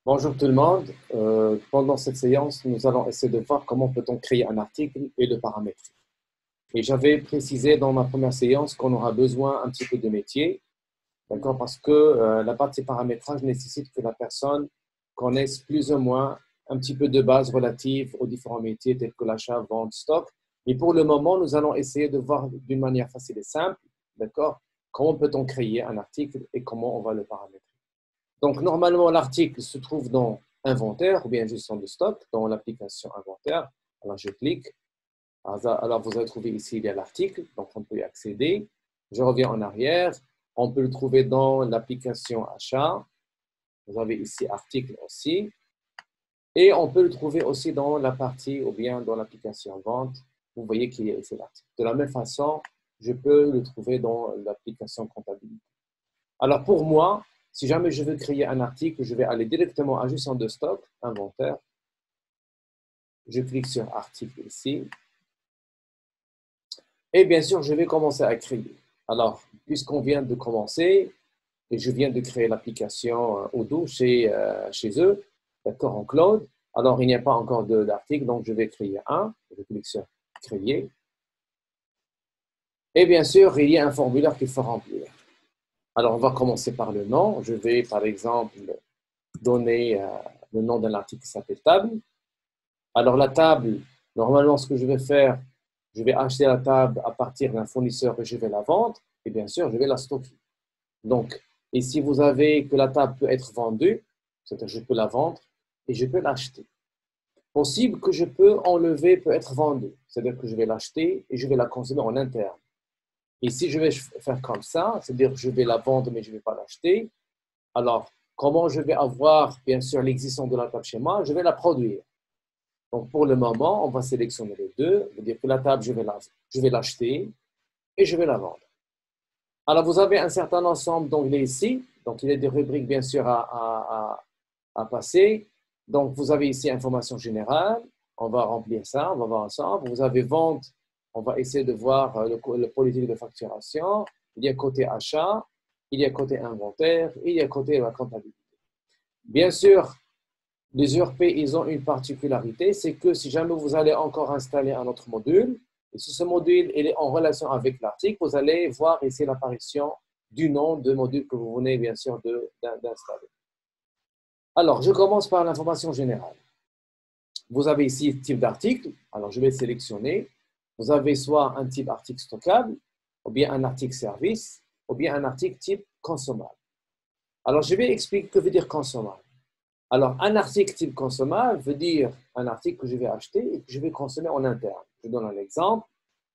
Bonjour tout le monde. Pendant cette séance, nous allons essayer de voir comment peut-on créer un article et le paramétrer. Et j'avais précisé dans ma première séance qu'on aura besoin un petit peu de métier, d'accord, parce que la partie paramétrage nécessite que la personne connaisse plus ou moins un petit peu de base relative aux différents métiers tels que l'achat, vente, stock. Mais pour le moment, nous allons essayer de voir d'une manière facile et simple, d'accord, comment peut-on créer un article et comment on va le paramétrer. Donc, normalement, l'article se trouve dans Inventaire ou bien Gestion de stock, dans l'application Inventaire. Alors, je clique. Alors, vous allez trouver ici, il y a l'article, donc on peut y accéder. Je reviens en arrière. On peut le trouver dans l'application Achat. Vous avez ici Article aussi. Et on peut le trouver aussi dans la partie ou bien dans l'application Vente. Vous voyez qu'il y a ici l'article. De la même façon, je peux le trouver dans l'application Comptabilité. Alors, pour moi, si jamais je veux créer un article, je vais aller directement à gestion de stock, inventaire. Je clique sur article ici. Et bien sûr, je vais commencer à créer. Alors, puisqu'on vient de commencer, et je viens de créer l'application Odoo chez eux, d'accord, en cloud. Alors, il n'y a pas encore d'article, donc je vais créer un. Je clique sur créer. Et bien sûr, il y a un formulaire qu'il faut remplir. Alors, on va commencer par le nom. Je vais, par exemple, donner le nom d'un article qui s'appelle table. Alors, la table, normalement, ce que je vais faire, je vais acheter la table à partir d'un fournisseur et je vais la vendre. Et bien sûr, je vais la stocker. Donc, ici, vous avez que la table peut être vendue, c'est-à-dire je peux la vendre et je peux l'acheter. Possible que je peux enlever, peut être vendue, c'est-à-dire que je vais l'acheter et je vais la consommer en interne. Et si je vais faire comme ça, c'est-à-dire que je vais la vendre mais je ne vais pas l'acheter, alors comment je vais avoir, bien sûr, l'existence de la table chez moi? Je vais la produire. Donc, pour le moment, on va sélectionner les deux. C'est-à-dire que la table, je vais l'acheter et je vais la vendre. Alors, vous avez un certain ensemble d'onglets ici. Donc, il y a des rubriques, bien sûr, à passer. Donc, vous avez ici information générale. On va remplir ça, on va voir ensemble. Vous avez vente. On va essayer de voir le politique de facturation. Il y a côté achat, il y a côté inventaire, il y a côté la comptabilité. Bien sûr, les ERP, ils ont une particularité, c'est que si jamais vous allez encore installer un autre module, et si ce module il est en relation avec l'article, vous allez voir ici l'apparition du nom de module que vous venez bien sûr d'installer. Alors, je commence par l'information générale. Vous avez ici type d'article. Alors, je vais sélectionner. Vous avez soit un type article stockable, ou bien un article service, ou bien un article type consommable. Alors, je vais expliquer ce que veut dire consommable. Alors, un article type consommable veut dire un article que je vais acheter et que je vais consommer en interne. Je donne un exemple.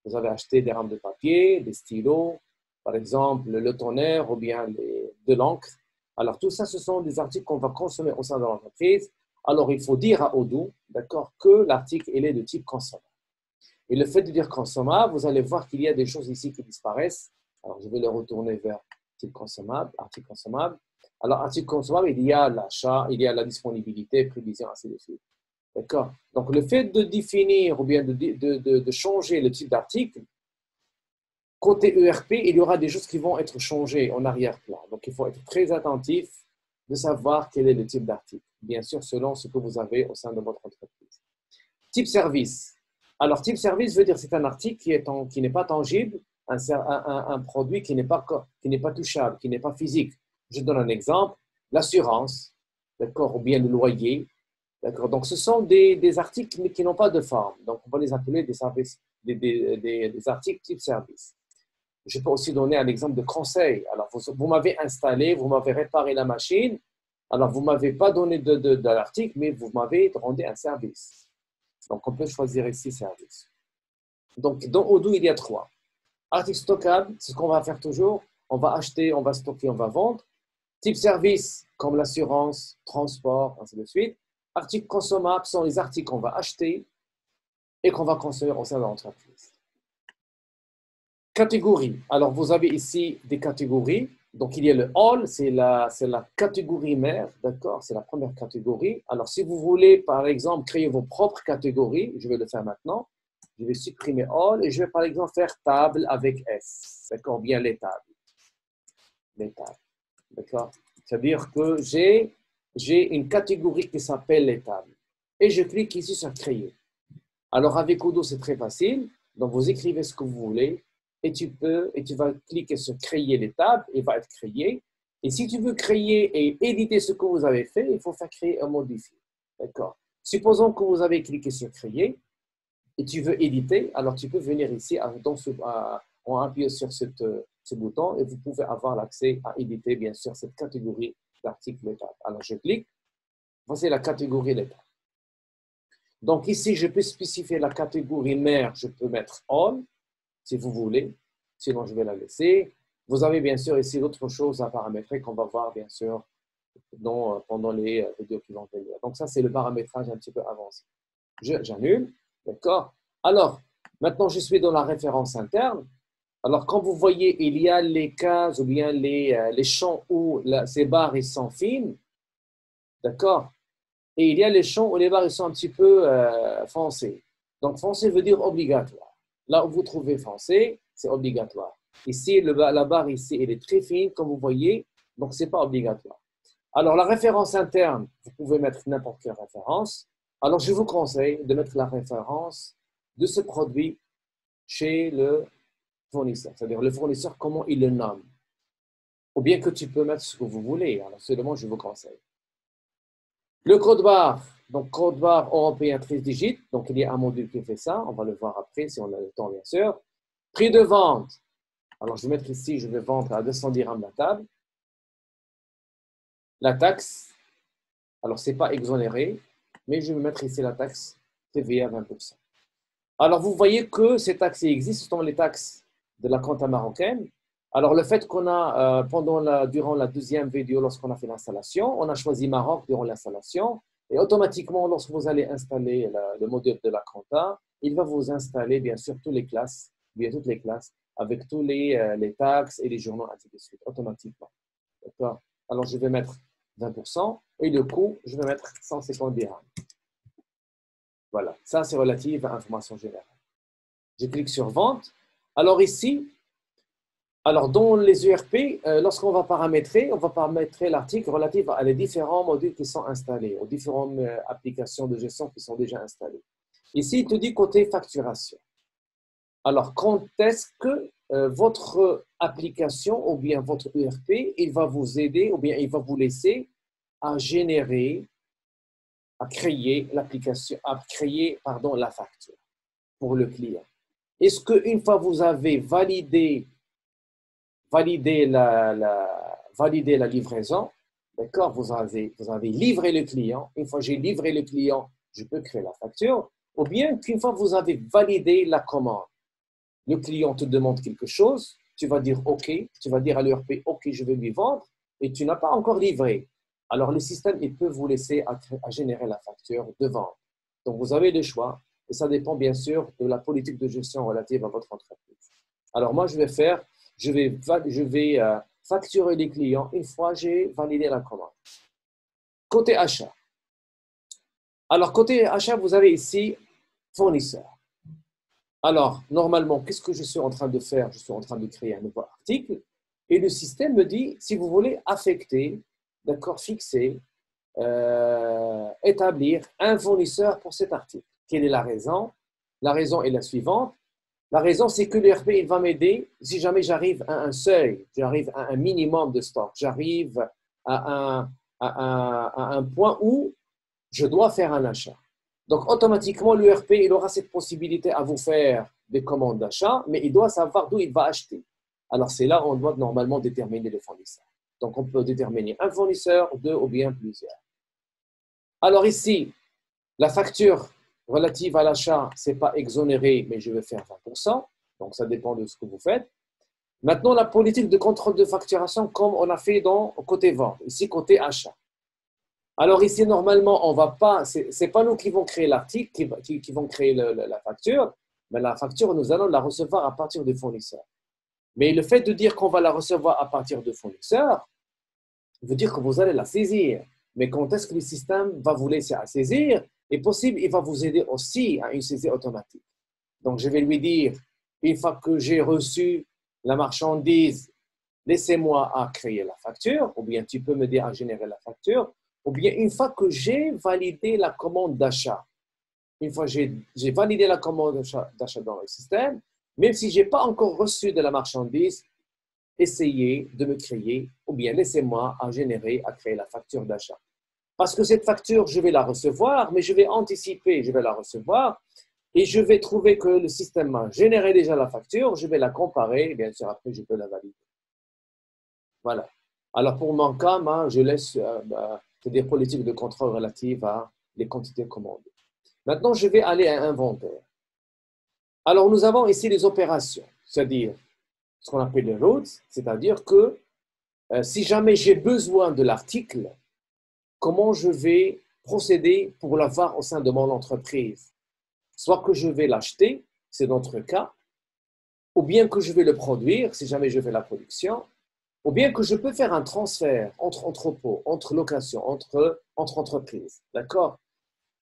Vous avez acheté des rames de papier, des stylos, par exemple le tonnerre ou bien de l'encre. Alors, tout ça, ce sont des articles qu'on va consommer au sein de l'entreprise. Alors, il faut dire à Odoo, d'accord, que l'article est de type consommable. Et le fait de dire consommable, vous allez voir qu'il y a des choses ici qui disparaissent. Alors, je vais le retourner vers type consommable, article consommable. Alors, article consommable, il y a l'achat, il y a la disponibilité, prévision, ainsi de suite. D'accord? Donc, le fait de définir ou bien de changer le type d'article, côté ERP, il y aura des choses qui vont être changées en arrière-plan. Donc, il faut être très attentif de savoir quel est le type d'article. Bien sûr, selon ce que vous avez au sein de votre entreprise. Type service. Alors, type service veut dire que c'est un article qui n'est pas tangible, un produit qui n'est pas touchable, qui n'est pas physique. Je donne un exemple, l'assurance, d'accord, ou bien le loyer, d'accord. Donc, ce sont des articles mais qui n'ont pas de forme. Donc, on va les appeler des services, des articles type service. Je peux aussi donner un exemple de conseil. Alors, vous m'avez installé, vous m'avez réparé la machine. Alors, vous ne m'avez pas donné de l'article, mais vous m'avez rendu un service. Donc, on peut choisir ici service. Donc, dans Odoo, il y a 3. Article stockable, c'est ce qu'on va faire toujours. On va acheter, on va stocker, on va vendre. Type service, comme l'assurance, transport, ainsi de suite. Articles consommables sont les articles qu'on va acheter et qu'on va consommer au sein de l'entreprise. Catégorie. Alors, vous avez ici des catégories. Donc, il y a le all, c'est la catégorie mère, d'accord? C'est la première catégorie. Alors, si vous voulez, par exemple, créer vos propres catégories, je vais le faire maintenant. Je vais supprimer all et je vais, par exemple, faire table avec S, d'accord? Bien les tables. Les tables, d'accord? C'est-à-dire que j'ai j'ai une catégorie qui s'appelle les tables. Et je clique ici sur créer. Alors avec Odoo, c'est très facile. Donc vous écrivez ce que vous voulez et tu vas cliquer sur créer les tables, il va être créé. Et si tu veux créer et éditer ce que vous avez fait, il faut faire créer un modifié. D'accord? Supposons que vous avez cliqué sur créer et tu veux éditer, alors tu peux venir ici en appuyant sur ce bouton et vous pouvez avoir l'accès à éditer, bien sûr, cette catégorie d'articles les tables. Alors je clique, voici la catégorie les tables. Donc ici, je peux spécifier la catégorie mère, je peux mettre all, si vous voulez, sinon je vais la laisser. Vous avez bien sûr ici d'autres choses à paramétrer qu'on va voir bien sûr pendant les vidéos qui vont venir. Donc ça, c'est le paramétrage un petit peu avancé. J'annule, d'accord? Alors, maintenant, je suis dans la référence interne. Alors, quand vous voyez, il y a les cases ou bien les champs où ces barres ils sont fines, d'accord? Et il y a les champs où les barres ils sont un petit peu foncées. Donc, foncé veut dire obligatoire. Là où vous trouvez foncé, c'est obligatoire. Ici, la barre ici, elle est très fine, comme vous voyez, donc ce n'est pas obligatoire. Alors, la référence interne, vous pouvez mettre n'importe quelle référence. Alors, je vous conseille de mettre la référence de ce produit chez le fournisseur, c'est-à-dire le fournisseur, comment il le nomme. Ou bien que tu peux mettre ce que vous voulez. Alors, seulement, je vous conseille. Le code barre, donc code barre européen 13 digits, donc il y a un module qui fait ça, on va le voir après si on a le temps, bien sûr. Prix de vente, alors je vais mettre ici, je vais vendre à 200 dirhams la table. La taxe, alors ce n'est pas exonéré, mais je vais mettre ici la taxe TVA 20%. Alors vous voyez que ces taxes existent, ce sont les taxes de la compta marocaine. Alors le fait qu'on a, durant la deuxième vidéo, lorsqu'on a fait l'installation, on a choisi Maroc durant l'installation, et automatiquement, lorsque vous allez installer le module de la compta, il va vous installer bien sûr toutes les classes, avec tous les taxes et les journaux, ainsi de suite, automatiquement. D'accord? Alors je vais mettre 20% et le coût, je vais mettre 150 dirhams. Voilà, ça c'est relatif à information générale. Je clique sur vente. Alors ici, dans les ERP, lorsqu'on va paramétrer, on va paramétrer l'article relatif à les différents modules qui sont installés, aux différentes applications de gestion qui sont déjà installées. Ici, il te dit côté facturation. Alors, quand est-ce que votre application ou bien votre ERP, il va vous aider ou bien il va vous laisser à générer, à créer l'application, la facture pour le client. Est-ce qu'une fois vous avez validé la livraison, d'accord, vous avez livré le client, une fois j'ai livré le client, je peux créer la facture, ou bien qu'une fois vous avez validé la commande, le client te demande quelque chose, tu vas dire OK, tu vas dire à l'ERP OK, je vais lui vendre, et tu n'as pas encore livré. Alors le système, il peut vous laisser à générer la facture de vente. Donc vous avez le choix, et ça dépend bien sûr de la politique de gestion relative à votre entreprise. Alors moi, je vais facturer les clients une fois j'ai validé la commande. Côté achat. Alors, côté achat, vous avez ici fournisseur. Alors, normalement, qu'est-ce que je suis en train de faire? Je suis en train de créer un nouveau article et le système me dit, si vous voulez affecter, d'accord, fixer, établir un fournisseur pour cet article. Quelle est la raison? La raison est la suivante. La raison, c'est que l'ERP, il va m'aider si jamais j'arrive à un seuil, j'arrive à un minimum de stock, j'arrive à un point où je dois faire un achat. Donc, automatiquement, l'ERP, il aura cette possibilité à vous faire des commandes d'achat, mais il doit savoir d'où il va acheter. Alors, c'est là où on doit normalement déterminer le fournisseur. Donc, on peut déterminer un fournisseur, deux ou bien plusieurs. Alors ici, la facture relative à l'achat, ce n'est pas exonéré, mais je vais faire 20%. Donc, ça dépend de ce que vous faites. Maintenant, la politique de contrôle de facturation, comme on a fait côté vente, ici côté achat. Alors ici, normalement, on va pas, c'est pas nous qui vont créer l'article, qui vont créer la facture, mais la facture, nous allons la recevoir à partir du fournisseur. Mais le fait de dire qu'on va la recevoir à partir du fournisseur, veut dire que vous allez la saisir. Mais quand est-ce que le système va vous laisser à saisir? Est possible, il va vous aider aussi à une saisie automatique. Donc, je vais lui dire, une fois que j'ai reçu la marchandise, laissez-moi à créer la facture, ou bien tu peux me dire à générer la facture, ou bien une fois que j'ai validé la commande d'achat, une fois que j'ai validé la commande d'achat dans le système, même si je n'ai pas encore reçu de la marchandise, essayez de me créer, ou bien laissez-moi à créer la facture d'achat. Parce que cette facture, je vais la recevoir, mais je vais anticiper, je vais la recevoir, et je vais trouver que le système a généré déjà la facture, je vais la comparer, et bien sûr, après, je peux la valider. Voilà. Alors, pour mon cas, moi, je laisse des politiques de contrôle relatives à les quantités commandées. Maintenant, je vais aller à inventaire. Alors, nous avons ici les opérations, c'est-à-dire ce qu'on appelle les routes, c'est-à-dire que si jamais j'ai besoin de l'article, comment je vais procéder pour l'avoir au sein de mon entreprise? Soit que je vais l'acheter, c'est notre cas, ou bien que je vais le produire, si jamais je fais la production, ou bien que je peux faire un transfert entre entrepôts, entre locations, entre entreprises. D'accord?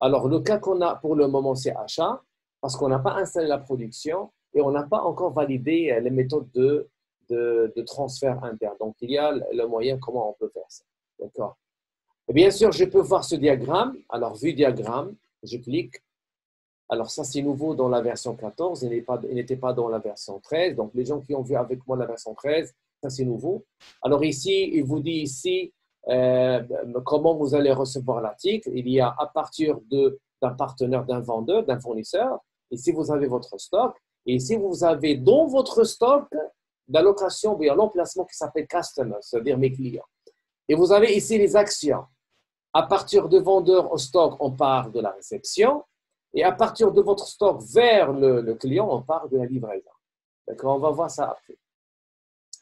Alors, le cas qu'on a pour le moment, c'est achat, parce qu'on n'a pas installé la production et on n'a pas encore validé les méthodes de transfert interne. Donc, il y a le moyen comment on peut faire ça. D'accord? Et bien sûr, je peux voir ce diagramme. Alors, vue diagramme, je clique. Alors, ça, c'est nouveau dans la version 14. Il n'était pas dans la version 13. Donc, les gens qui ont vu avec moi la version 13, ça, c'est nouveau. Alors, ici, il vous dit ici comment vous allez recevoir l'article. Il y a à partir d'un partenaire, d'un vendeur, d'un fournisseur. Ici, vous avez votre stock. Et ici, vous avez dans votre stock d'allocation, bien l'emplacement qui s'appelle customer, c'est-à-dire mes clients. Et vous avez ici les actions. À partir de vendeur au stock, on part de la réception. Et à partir de votre stock vers le client, on part de la livraison. D'accord? On va voir ça après.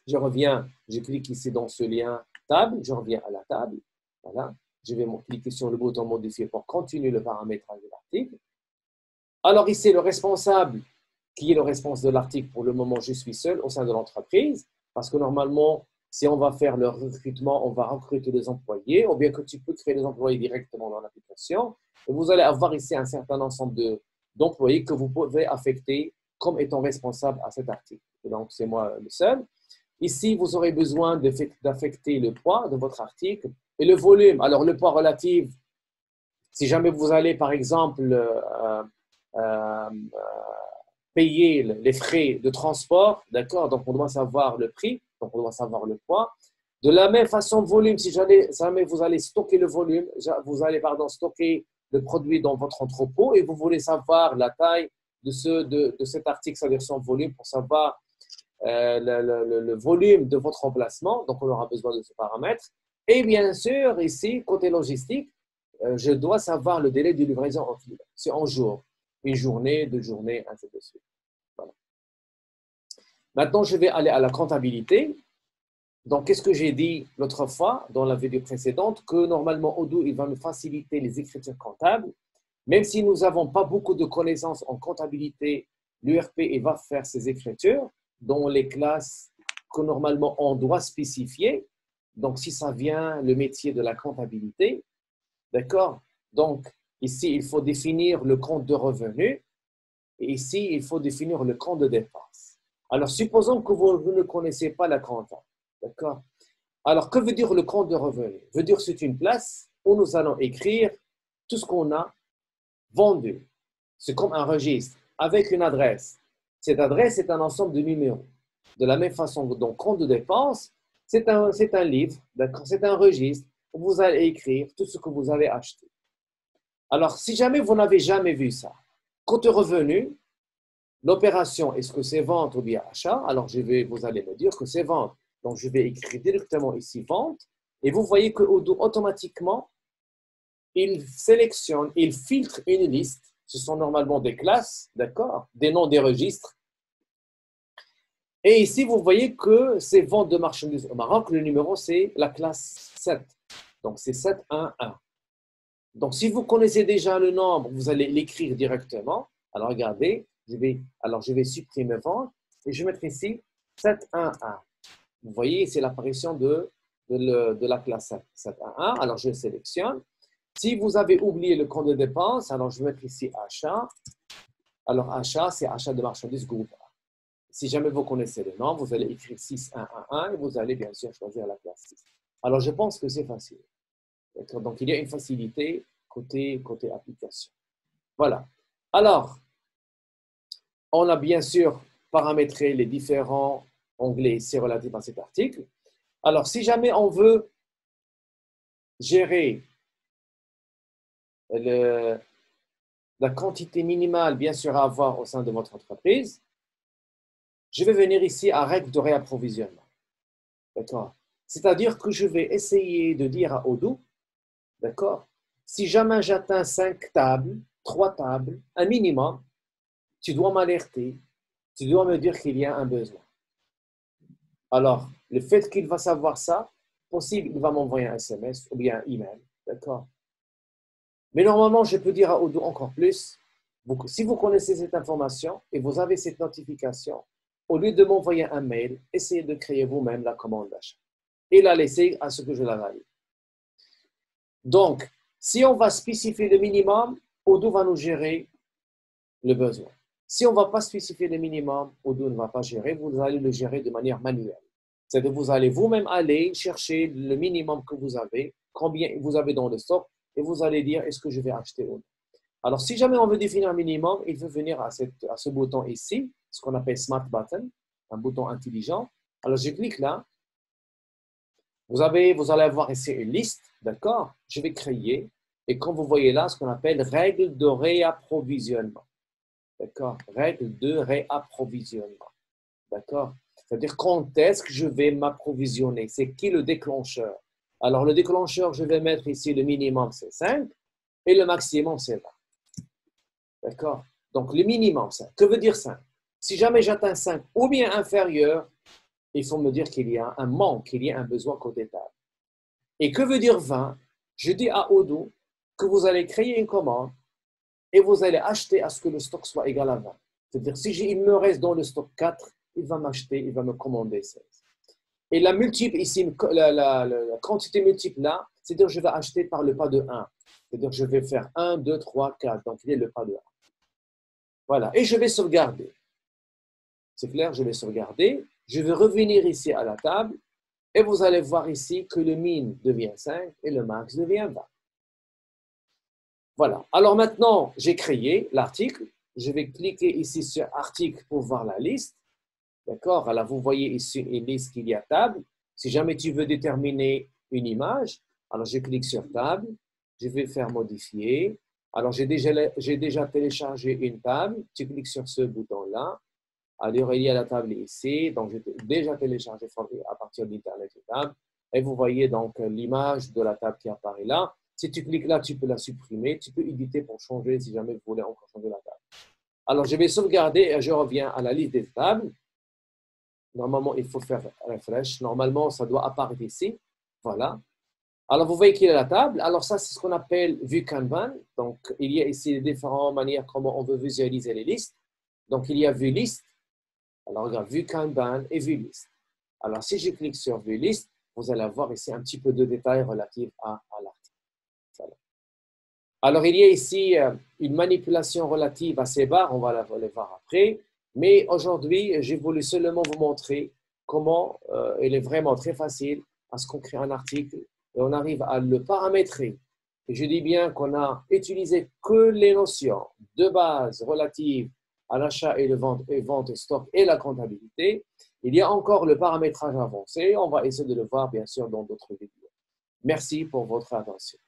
Je reviens, je clique ici dans ce lien table, je reviens à la table. Voilà. Je vais cliquer sur le bouton modifier pour continuer le paramétrage de l'article. Alors ici, le responsable, qui est le responsable de l'article, pour le moment, je suis seul au sein de l'entreprise, parce que normalement, si on va faire le recrutement, on va recruter des employés, ou bien que tu peux créer des employés directement dans l'application. Et vous allez avoir ici un certain ensemble d'employés que vous pouvez affecter comme étant responsable à cet article. Et donc, c'est moi le seul. Ici, vous aurez besoin d'affecter le poids de votre article et le volume. Alors, le poids relatif, si jamais vous allez, par exemple, payer les frais de transport, d'accord? Donc, on doit savoir le prix, donc on doit savoir le poids. De la même façon, volume, si jamais vous allez stocker le volume, vous allez, stocker le produit dans votre entrepôt et vous voulez savoir la taille de cet article, c'est-à-dire son volume, pour savoir le volume de votre emplacement. Donc, on aura besoin de ce paramètre. Et bien sûr, ici, côté logistique, je dois savoir le délai de livraison en fil. C'est en jour. Une journée, 2 journées, ainsi de suite. Voilà. Maintenant, je vais aller à la comptabilité. Donc, qu'est-ce que j'ai dit l'autre fois dans la vidéo précédente? Que normalement, Odoo, il va nous faciliter les écritures comptables. Même si nous n'avons pas beaucoup de connaissances en comptabilité, l'URP va faire ses écritures dans les classes que normalement on doit spécifier. Donc, si ça vient le métier de la comptabilité, d'accord? Donc, ici, il faut définir le compte de revenus et ici, il faut définir le compte de dépenses. Alors, supposons que vous ne connaissez pas la compta, d'accord? Alors, que veut dire le compte de revenus? Veut dire que c'est une place où nous allons écrire tout ce qu'on a vendu. C'est comme un registre avec une adresse. Cette adresse est un ensemble de numéros. De la même façon, donc, compte de dépenses, c'est un livre, c'est un registre où vous allez écrire tout ce que vous avez acheté. Alors, si jamais vous n'avez jamais vu ça, compte de revenu, l'opération, est-ce que c'est vente ou bien achat? Alors, vous allez me dire que c'est vente. Donc, je vais écrire directement ici vente. Et vous voyez que Odoo, automatiquement, il sélectionne, il filtre une liste. Ce sont normalement des classes, d'accord? Des noms des registres. Et ici, vous voyez que c'est vente de marchandises au Maroc. Le numéro, c'est la classe 7. Donc, c'est 711. Donc, si vous connaissez déjà le nombre, vous allez l'écrire directement. Alors, regardez, je vais supprimer vente et je vais mettre ici 711. Vous voyez, c'est l'apparition de la classe 711. Alors, je sélectionne. Si vous avez oublié le compte de dépenses, alors je vais mettre ici achat. Alors, achat, c'est achat de marchandises groupe A. Si jamais vous connaissez le nom, vous allez écrire 6111 et vous allez bien sûr choisir la classe 6. Alors, je pense que c'est facile. Donc, il y a une facilité côté application. Voilà. Alors, on a bien sûr paramétré les différents onglets ici relatifs à cet article. Alors, si jamais on veut gérer la quantité minimale, bien sûr, à avoir au sein de votre entreprise, je vais venir ici à règle de réapprovisionnement. D'accord? C'est-à-dire que je vais essayer de dire à Odoo, d'accord, si jamais j'atteins 5 tables, 3 tables, un minimum, tu dois m'alerter, tu dois me dire qu'il y a un besoin. Alors, le fait qu'il va savoir ça, possible, il va m'envoyer un SMS ou bien un email, d'accord? Mais normalement, je peux dire à Odoo encore plus, si vous connaissez cette information et vous avez cette notification, au lieu de m'envoyer un mail, essayez de créer vous-même la commande d'achat et la laisser à ce que je la valide. Donc, si on va spécifier le minimum, Odoo va nous gérer le besoin. Si on ne va pas spécifier le minimum, Odoo ne va pas gérer, vous allez le gérer de manière manuelle. C'est-à-dire que vous allez vous-même aller chercher le minimum que vous avez, combien vous avez dans le stock, et vous allez dire est-ce que je vais acheter ou non. Alors, si jamais on veut définir un minimum, il faut venir à ce bouton ici, ce qu'on appelle Smart Button, un bouton intelligent. Alors, je clique là. Vous allez avoir ici une liste, d'accord? Je vais créer, et comme vous voyez là, ce qu'on appelle règle de réapprovisionnement. D'accord? Règle de réapprovisionnement. D'accord? C'est-à-dire quand est-ce que je vais m'approvisionner? C'est qui le déclencheur? Alors, le déclencheur, je vais mettre ici le minimum, c'est 5 et le maximum, c'est 20. D'accord? Donc, le minimum, 5. Que veut dire 5? Si jamais j'atteins 5 ou bien inférieur, il faut me dire qu'il y a un manque, qu'il y a un besoin côté table. Et que veut dire 20? Je dis à Odoo que vous allez créer une commande et vous allez acheter à ce que le stock soit égal à 20. C'est-à-dire, si il me reste dans le stock 4, il va m'acheter, il va me commander 16. Et la multiple ici, la quantité multiple là, c'est-à-dire je vais acheter par le pas de 1. C'est-à-dire je vais faire 1, 2, 3, 4. Donc, il y a le pas de 1. Voilà. Et je vais sauvegarder. C'est clair, je vais sauvegarder. Je vais revenir ici à la table et vous allez voir ici que le min devient 5 et le max devient 20. Voilà. Alors maintenant, j'ai créé l'article. Je vais cliquer ici sur article pour voir la liste. D'accord? Alors, vous voyez ici une liste qu'il y a table. Si jamais tu veux déterminer une image, alors je clique sur table. Je vais faire modifier. Alors, j'ai déjà téléchargé une table. Tu cliques sur ce bouton-là. Alors, il y a la table ici. Donc, j'ai déjà téléchargé à partir d'Internet une table. Et vous voyez donc l'image de la table qui apparaît là. Si tu cliques là, tu peux la supprimer. Tu peux éditer pour changer si jamais vous voulez encore changer la table. Alors, je vais sauvegarder et je reviens à la liste des tables. Normalement, il faut faire refresh. Normalement, ça doit apparaître ici. Voilà. Alors, vous voyez qu'il y a la table. Alors, ça, c'est ce qu'on appelle vue Kanban. Donc, il y a ici différentes manières comment on veut visualiser les listes. Donc, il y a vue liste. Alors, regarde, vue Kanban et vue liste. Alors, si je clique sur vue liste, vous allez avoir ici un petit peu de détails relatifs à l'article. Voilà. Alors, il y a ici une manipulation relative à ces barres. On va les voir après. Mais aujourd'hui, j'ai voulu seulement vous montrer comment il est vraiment très facile à ce qu'on crée un article et on arrive à le paramétrer. Et je dis bien qu'on a utilisé que les notions de base relatives à l'achat et vente stock et la comptabilité. Il y a encore le paramétrage avancé. On va essayer de le voir, bien sûr, dans d'autres vidéos. Merci pour votre attention.